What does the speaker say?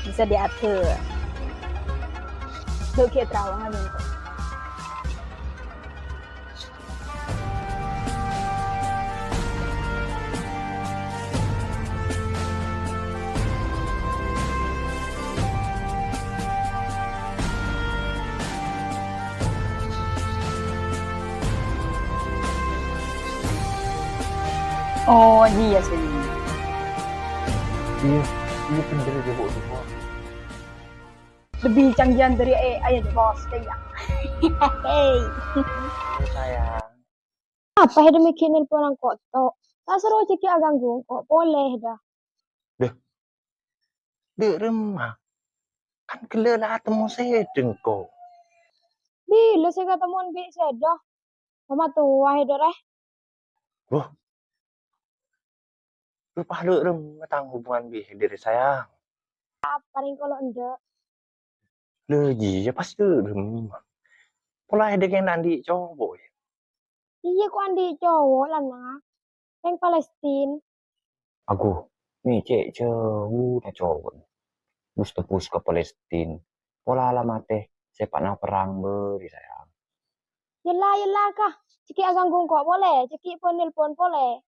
Bisa diatur. Lu kayak terawang aja. Oh iya sih. Iya, iya bener deh bu. Lebih canggihan dari AI aja bos ya. Hey. Oh sayang. Apa yang demikian orang kok tok? Tak seru ciki aganggu kok boleh dah. Deh, deh remah. Kan kelelahan temu saya dengko. Bila sih ketemuan bi sedah. Mama tua hedoreh. Wah, lupa lu remah tang hubungan bih dari sayang. Paling kalau enggak. Lagi ya pasti remah. Pola ada yang nanti cowok ya. Iya kok andi cowok lah nah. Yang Palestina. Aku, nih cek jauh na cowok. Bus tepus ke Palestina. Pola alamat teh sepak na perang beri sayang. Yelah yelah kah. Ciki aganggu kok boleh. Ciki pun nelpon boleh.